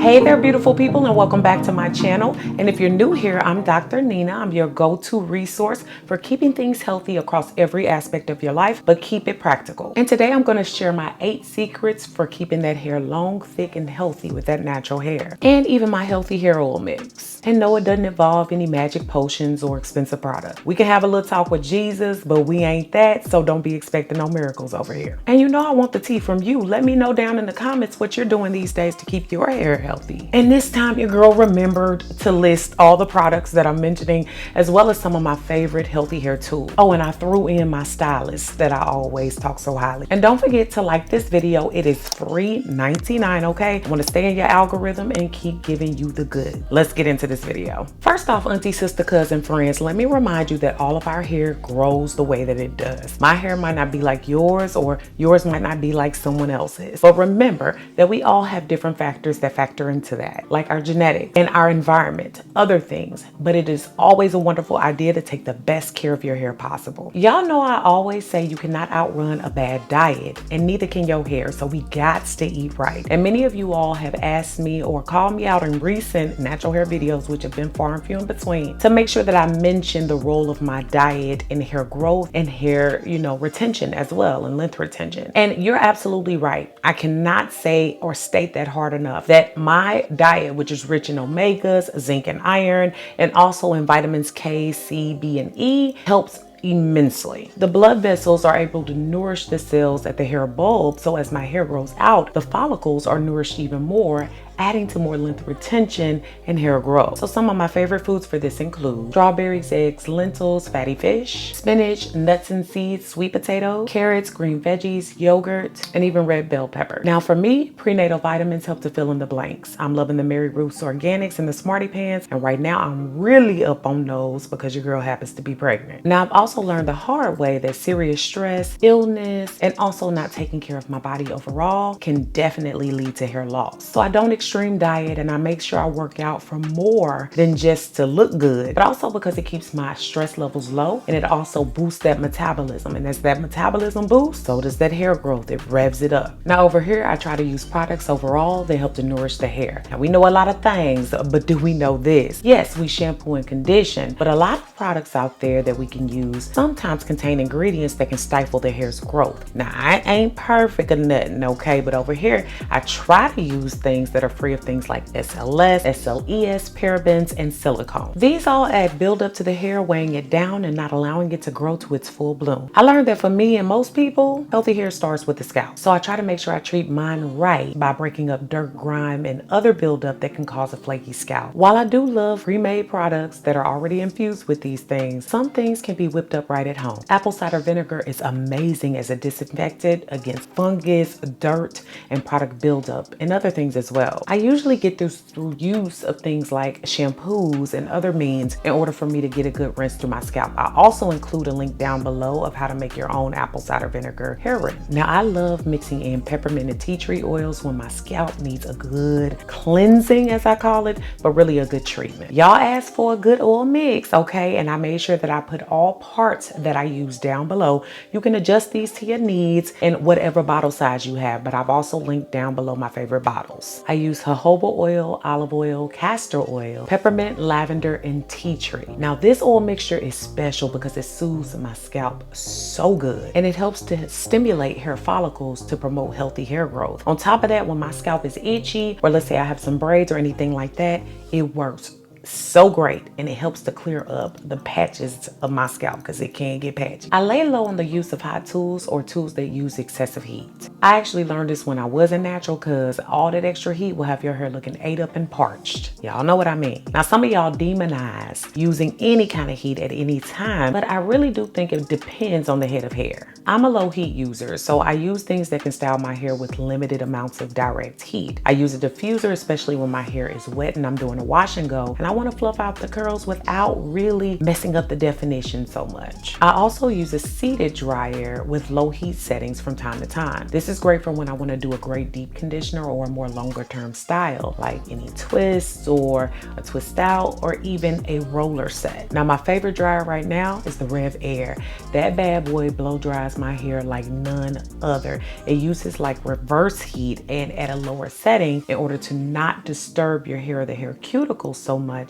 Hey there, beautiful people, and welcome back to my channel. And if you're new here, I'm Dr. Nina. I'm your go-to resource for keeping things healthy across every aspect of your life, but keep it practical. And today I'm going to share my 8 secrets for keeping that hair long, thick, and healthy with that natural hair, and even my healthy hair oil mix. And no, it doesn't involve any magic potions or expensive products. We can have a little talk with Jesus, but we ain't that, so don't be expecting no miracles over here. And you know I want the tea from you. Let me know down in the comments what you're doing these days to keep your hair healthy. And this time your girl remembered to list all the products that I'm mentioning, as well as some of my favorite healthy hair tools. Oh, and I threw in my stylist that I always talk so highly. And don't forget to like this video. It is free $99, okay? I want to stay in your algorithm and keep giving you the good. Let's get into this video. First off, auntie, sister, cousin, friends, let me remind you that all of our hair grows the way that it does. My hair might not be like yours, or yours might not be like someone else's. But remember that we all have different factors that factor into that, like our genetics and our environment, other things. But it is always a wonderful idea to take the best care of your hair possible. Y'all know I always say you cannot outrun a bad diet, and neither can your hair, so we got to eat right. And many of you all have asked me or called me out in recent natural hair videos, which have been far and few in between, to make sure that I mention the role of my diet in hair growth and hair, retention as well, and length retention. And you're absolutely right. I cannot say or state that hard enough that my diet, which is rich in omegas, zinc and iron, and also in vitamins K, C, B, and E, helps immensely. The blood vessels are able to nourish the cells at the hair bulb, so as my hair grows out, the follicles are nourished even more, adding to more length retention and hair growth. So some of my favorite foods for this include strawberries, eggs, lentils, fatty fish, spinach, nuts and seeds, sweet potato, carrots, green veggies, yogurt, and even red bell pepper. Now for me, prenatal vitamins help to fill in the blanks. I'm loving the Mary Ruth's Organics and the Smarty Pants, and right now I'm really up on those because your girl happens to be pregnant. Now I've also learned the hard way that serious stress, illness, and also not taking care of my body overall can definitely lead to hair loss. So I don't extreme diet, and I make sure I work out for more than just to look good, but also because it keeps my stress levels low, and it also boosts that metabolism. And as that metabolism boosts, so does that hair growth. It revs it up. Now over here, I try to use products overall that help to nourish the hair. Now we know a lot of things, but do we know this? Yes, we shampoo and condition, but a lot of products out there that we can use sometimes contain ingredients that can stifle the hair's growth. Now I ain't perfect or nothing, okay? But over here, I try to use things that are free of things like SLS, SLES, parabens, and silicone. These all add buildup to the hair, weighing it down and not allowing it to grow to its full bloom. I learned that for me and most people, healthy hair starts with the scalp. So I try to make sure I treat mine right by breaking up dirt, grime, and other buildup that can cause a flaky scalp. While I do love pre-made products that are already infused with these things, some things can be whipped up right at home. Apple cider vinegar is amazing as a disinfectant against fungus, dirt, and product buildup, and other things as well. I usually get this through use of things like shampoos and other means in order for me to get a good rinse through my scalp. I also include a link down below of how to make your own apple cider vinegar hair rinse. Now I love mixing in peppermint and tea tree oils when my scalp needs a good cleansing, as I call it, but really a good treatment. Y'all asked for a good oil mix, okay? And I made sure that I put all parts that I use down below. You can adjust these to your needs in whatever bottle size you have, but I've also linked down below my favorite bottles. I use jojoba oil, olive oil, castor oil, peppermint, lavender, and tea tree. Now this oil mixture is special because it soothes my scalp so good, and it helps to stimulate hair follicles to promote healthy hair growth. On top of that, when my scalp is itchy, or let's say I have some braids or anything like that, it works so great, and it helps to clear up the patches of my scalp because it can get patchy. I lay low on the use of hot tools or tools that use excessive heat. I actually learned this when I wasn't natural, because all that extra heat will have your hair looking ate up and parched. Y'all know what I mean. Now some of y'all demonize using any kind of heat at any time, but I really do think it depends on the head of hair. I'm a low heat user, so I use things that can style my hair with limited amounts of direct heat. I use a diffuser, especially when my hair is wet and I'm doing a wash and go, and I want to fluff out the curls without really messing up the definition so much. I also use a seated dryer with low heat settings from time to time. This is great for when I want to do a great deep conditioner or a more longer term style, like any twists or a twist out or even a roller set. Now my favorite dryer right now is the Rev Air. That bad boy blow dries my hair like none other. It uses like reverse heat and at a lower setting in order to not disturb your hair or the hair cuticles so much,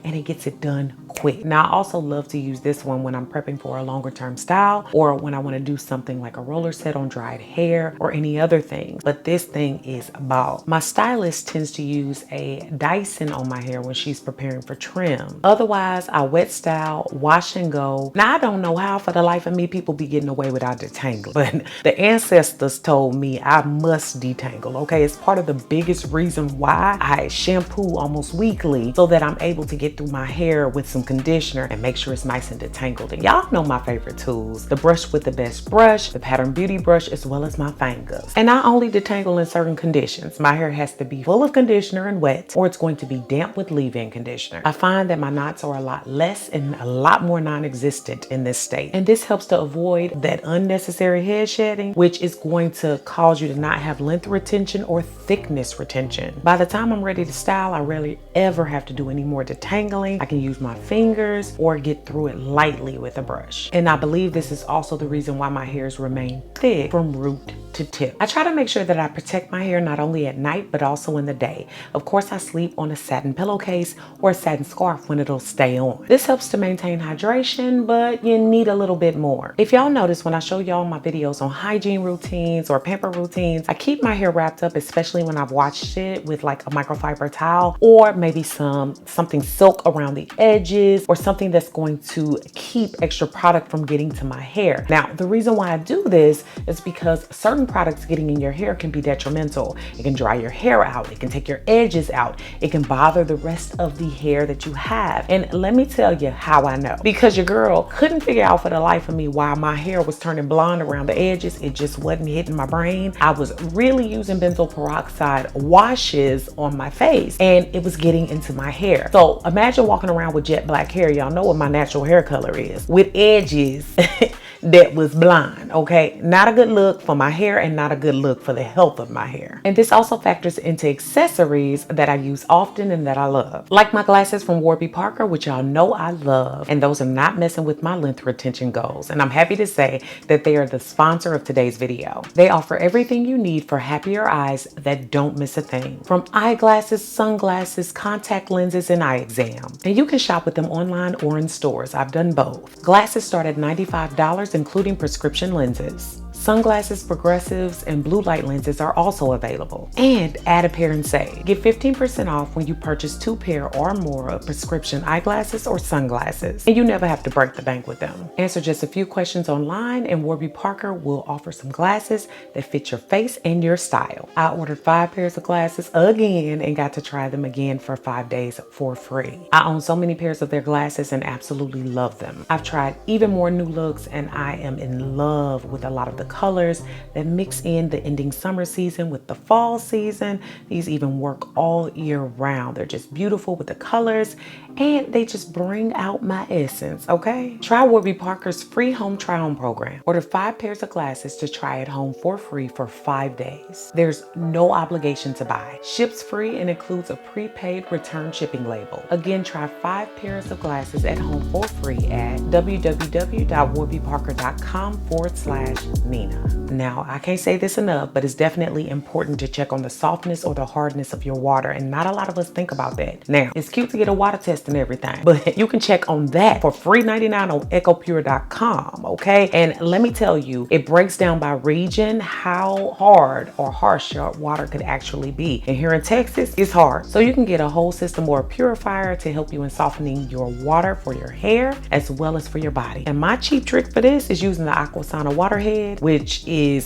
and it gets it done quick. Now I also love to use this one when I'm prepping for a longer term style or when I want to do something like a roller set on dried hair or any other thing, but this thing is ball. My stylist tends to use a Dyson on my hair when she's preparing for trim. Otherwise, I wet style, wash and go. Now I don't know how for the life of me people be getting away without detangling, but the ancestors told me I must detangle, okay? It's part of the biggest reason why I shampoo almost weekly, so that I'm able to get through my hair with some conditioner and make sure it's nice and detangled. And y'all know my favorite tools, the brush with the best brush, the Pattern Beauty brush, as well as my fingers. And I only detangle in certain conditions. My hair has to be full of conditioner and wet, or it's going to be damp with leave-in conditioner. I find that my knots are a lot less and a lot more non-existent in this state. And this helps to avoid that unnecessary head shedding, which is going to cause you to not have length retention or thickness retention. By the time I'm ready to style, I rarely ever have to do any more detangling. I can use my fingers or get through it lightly with a brush. And I believe this is also the reason why my hairs remain thick from root to tip. I try to make sure that I protect my hair not only at night, but also in the day. Of course, I sleep on a satin pillowcase or a satin scarf when it'll stay on. This helps to maintain hydration, but you need a little bit more. If y'all notice, when I show y'all my videos on hygiene routines or pamper routines, I keep my hair wrapped up, especially when I've washed it with like a microfiber towel or maybe something silk around the edges or something that's going to keep extra product from getting to my hair. Now, the reason why I do this is because certain products getting in your hair can be detrimental. It can dry your hair out. It can take your edges out. It can bother the rest of the hair that you have. And let me tell you how I know. Because your girl couldn't figure out for the life of me why my hair was turning blonde around the edges. It just wasn't hitting my brain. I was really using benzoyl peroxide washes on my face and it was getting into my hair. So imagine walking around with jet black hair. Y'all know what my natural hair color is, with edges that was blonde, okay? Not a good look for my hair and not a good look for the health of my hair. And this also factors into accessories that I use often and that I love. Like my glasses from Warby Parker, which y'all know I love, and those are not messing with my length retention goals. And I'm happy to say that they are the sponsor of today's video. They offer everything you need for happier eyes that don't miss a thing. From eyeglasses, sunglasses, contact lenses, and eye exam. And you can shop with them online or in stores. I've done both. Glasses start at $95, including prescription lenses. Sunglasses, progressives, and blue light lenses are also available. And add a pair and save. Get 15% off when you purchase 2 pair or more of prescription eyeglasses or sunglasses. And you never have to break the bank with them. Answer just a few questions online and Warby Parker will offer some glasses that fit your face and your style. I ordered 5 pairs of glasses again and got to try them again for 5 days for free. I own so many pairs of their glasses and absolutely love them. I've tried even more new looks and I am in love with a lot of the colors that mix in the ending summer season with the fall season. These even work all year round. They're just beautiful with the colors and they just bring out my essence, okay? Try Warby Parker's free home try-on program. Order 5 pairs of glasses to try at home for free for 5 days. There's no obligation to buy. Ships free and includes a prepaid return shipping label. Again, try 5 pairs of glasses at home for free at www.warbyparker.com/Nina. Now, I can't say this enough, but it's definitely important to check on the softness or the hardness of your water, and not a lot of us think about that. Now, it's cute to get a water test and everything, but you can check on that for free 99 on ecopure.com, okay? And let me tell you, it breaks down by region how hard or harsh your water could actually be. And here in Texas, it's hard. So you can get a whole system or a purifier to help you in softening your water for your hair as well as for your body. And my cheap trick for this is using the Aquasana water head, which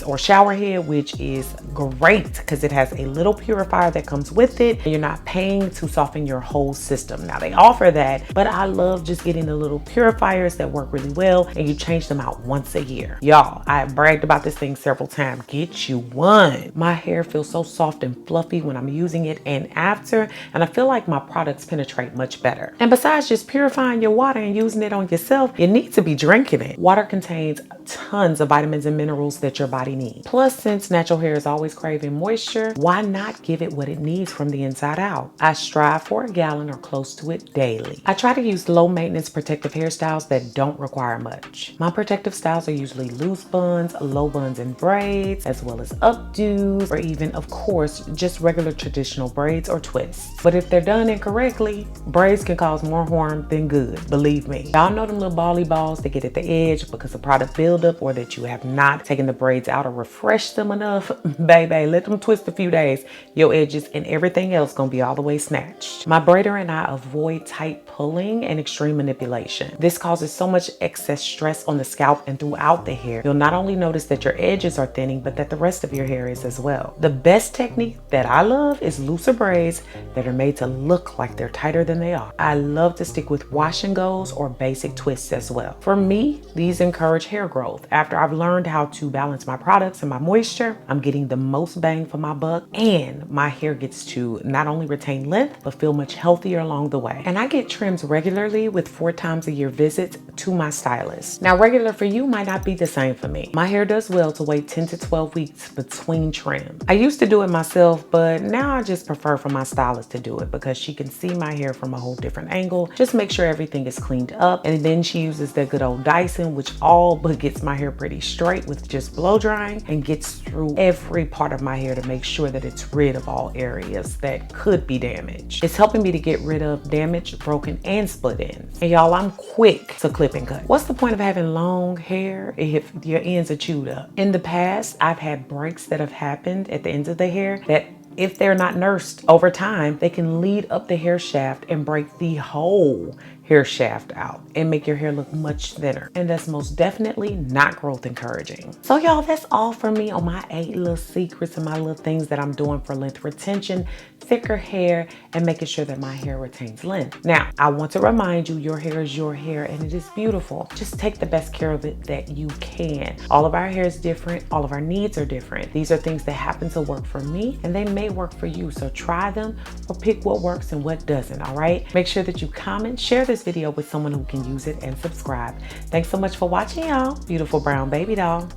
or shower head, which is great because it has a little purifier that comes with it. And you're not paying to soften your whole system. Now they offer that, but I love just getting the little purifiers that work really well, and you change them out once a year. Y'all, I have bragged about this thing several times. Get you one. My hair feels so soft and fluffy when I'm using it and after, and I feel like my products penetrate much better. And besides just purifying your water and using it on yourself, you need to be drinking it. Water contains tons of vitamins and minerals that your body needs. Plus, since natural hair is always craving moisture, why not give it what it needs from the inside out? I strive for a gallon or close to it daily. I try to use low maintenance protective hairstyles that don't require much. My protective styles are usually loose buns, low buns and braids, as well as updos, or even, of course, just regular traditional braids or twists. But if they're done incorrectly, braids can cause more harm than good, believe me. Y'all know them little bally balls that get at the edge because of product buildup, or that you have not taken the braids out or refreshed them enough. Baby, let them twist a few days. Your edges and everything else gonna be all the way snatched. My braider and I avoid tight pulling and extreme manipulation. This causes so much excess stress on the scalp and throughout the hair. You'll not only notice that your edges are thinning, but that the rest of your hair is as well. The best technique that I love is looser braids that are made to look like they're tighter than they are. I love to stick with wash and goes or basic twists as well. For me, these encourage hair growth. After I've learned how to balance my products and my moisture, I'm getting the most bang for my buck, and my hair gets to not only retain length, but feel much healthier along the way. And I get trims regularly with 4 times a year visits to my stylist. Now, regular for you might not be the same for me. My hair does well to wait 10 to 12 weeks between trims. I used to do it myself, but now I just prefer for my stylist to do it because she can see my hair from a whole different angle. Just make sure everything is cleaned up, and then she uses that good old Dyson, which all but gets my hair pretty straight with just blow drying, and gets through every part of my hair to make sure that it's rid of all areas that could be damaged. It's helping me to get rid of damaged, broken, and split ends. And y'all, I'm quick to clip and cut. What's the point of having long hair if your ends are chewed up? In the past, I've had breaks that have happened at the ends of the hair that, if they're not nursed over time, they can lead up the hair shaft and break the whole hair shaft out and make your hair look much thinner. And that's most definitely not growth encouraging. So y'all, that's all for me on my 8 little secrets and my little things that I'm doing for length retention, thicker hair, and making sure that my hair retains length. Now, I want to remind you, your hair is your hair and it is beautiful. Just take the best care of it that you can. All of our hair is different. All of our needs are different. These are things that happen to work for me, and they may work for you. So try them or pick what works and what doesn't, all right? Make sure that you comment, share this video with someone who can use it, and subscribe. Thanks so much for watching, y'all. Beautiful brown baby doll.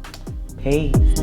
Peace.